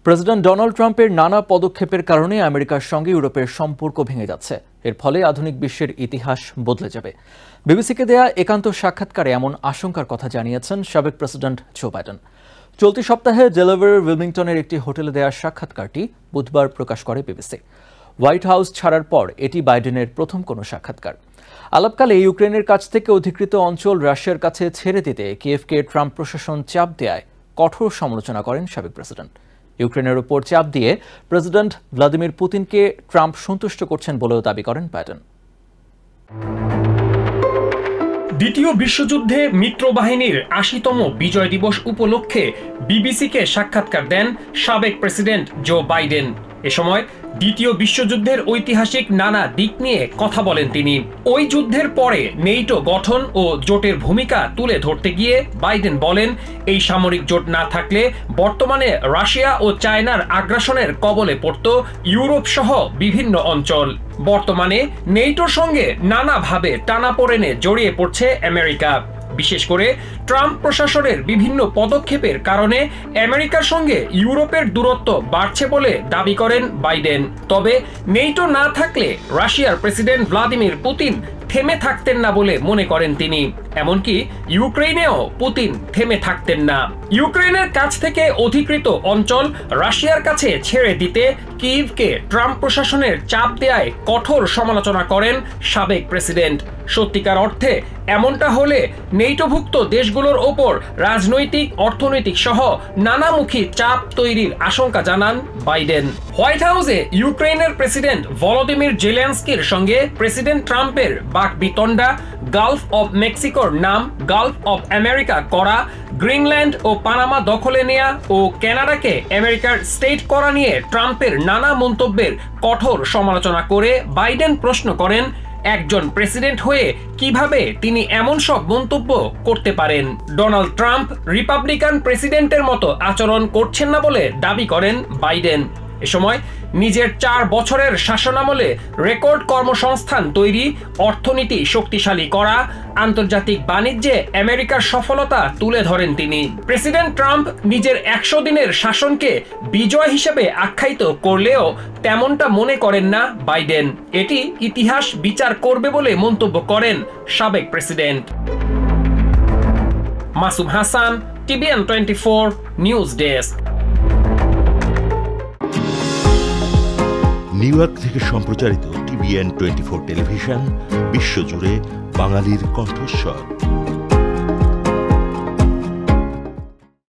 President Donald ট্রাম্পের নানা পদক্ষেপের কারণে আমেরিকার সঙ্গে ইউরোপের সম্পর্ক ভেঙে যাচ্ছে। এর ফলে আধুনিক বিশ্বের ইতিহাস বদলে যাবে। বিবিসিকে দেয়া একান্ত সাক্ষাৎকারে এমন আশঙ্কার কথা জানিয়েছেন সাবেক প্রেসিডেন্ট জো বাইডেন। চলতি সপ্তাহে ডেলাওয়্যারের উইলমিংটনের একটি হোটেলে দেয়া সাক্ষাৎকারটি বুধবার প্রকাশ করে বিবিসি। হোয়াইট হাউস ছাড়ার পর এটি বাইডেনের প্রথম কোনো সাক্ষাৎকার। আলাপকালে ইউক্রেনের কাছ থেকে অধিকৃত অঞ্চল রাশিয়ার কাছে ছেড়ে দিতে কিয়েভকে ট্রাম্প প্রশাসন চাপ দেয়ায় কঠোর সমালোচনা করেন সাবেক প্রেসিডেন্ট। ইউক্রেনের উপর চাপ দিয়ে প্রেসিডেন্ট ভ্লাদিমির পুতিনকে ট্রাম্প সন্তুষ্ট করছেন বলেও দাবি করেন বাইডেন। দ্বিতীয় বিশ্বযুদ্ধে মিত্রবাহিনীর ৮০তম বিজয় দিবস উপলক্ষে বিবিসিকে সাক্ষাৎকার দেন সাবেক প্রেসিডেন্ট জো বাইডেন। এ সময় দ্বিতীয় বিশ্বযুদ্ধের ঐতিহাসিক নানা দিক নিয়ে কথা বলেন তিনি। ওই যুদ্ধের পরে নেটো গঠন ও জোটের ভূমিকা তুলে ধরতে গিয়ে বাইডেন বলেন, এই সামরিক জোট না থাকলে বর্তমানে রাশিয়া ও চায়নার আগ্রাসনের কবলে পড়ত ইউরোপ সহ বিভিন্ন অঞ্চল। বর্তমানে নেটোর সঙ্গে নানাভাবে টানাপোড়েনে জড়িয়ে পড়ছে আমেরিকা। বিশেষ করে ট্রাম্প প্রশাসনের বিভিন্ন পদক্ষেপের কারণে আমেরিকার সঙ্গে ইউরোপের দূরত্ব বাড়ছে বলে দাবি করেন বাইডেন। তবে নেটো না থাকলে রাশিয়ার প্রেসিডেন্ট ভ্লাদিমির পুতিন থেমে থাকতেন না বলে মনে করেন তিনি। এমনকি ইউক্রেনেও পুতিন থেমে থাকতেন না। ইউক্রেনের কাছ থেকে অধিকৃত অঞ্চল রাশিয়ার কাছে ছেড়ে দিতে কিয়েভকে ট্রাম্প প্রশাসনের চাপ দেয়ায় কঠোর সমালোচনা করেন সাবেক প্রেসিডেন্ট। সত্যিকার অর্থে এমনটা হলে নেটোভুক্ত দেশগুলোর ওপর রাজনৈতিক, অর্থনৈতিক সহ নানামুখী চাপ তৈরির আশঙ্কা জানান বাইডেন। হোয়াইট হাউসে ইউক্রেনের প্রেসিডেন্ট ভলোদিমির জেলেনস্কির সঙ্গে প্রেসিডেন্ট ট্রাম্পের বাকবিতণ্ডা, গালফ অব মেক্সিকোর নাম গালফ অব আমেরিকা করা, গ্রিনল্যান্ড ও পানামা দখলে নেয়া ও কানাডাকে আমেরিকার স্টেট করা নিয়ে ট্রাম্পের নানা মন্তব্যের কঠোর সমালোচনা করে বাইডেন প্রশ্ন করেন, একজন প্রেসিডেন্ট হয়ে কিভাবে তিনি এমন সব মন্তব্য করতে পারেন। ডোনাল্ড ট্রাম্প রিপাবলিকান প্রেসিডেন্টের মতো আচরণ করছেন না বলে দাবি করেন বাইডেন। এ সময় নিজের ৪ বছরের শাসনামলে রেকর্ড কর্মসংস্থান তৈরি, অর্থনীতি শক্তিশালী করা, আন্তর্জাতিক বাণিজ্যে আমেরিকার সফলতা তুলে ধরেন তিনি। প্রেসিডেন্ট ট্রাম্প নিজের ১০০ দিনের শাসনকে বিজয় হিসেবে আখ্যায়িত করলেও তেমনটা মনে করেন না বাইডেন। এটি ইতিহাস বিচার করবে বলে মন্তব্য করেন সাবেক president. Masum Hasan, TVN 24 news desk. New York থেকে সম্প্রচারিত TVN 24 টেলিভিশন বিশ্বজুড়ে বাঙালির কণ্ঠস্বর।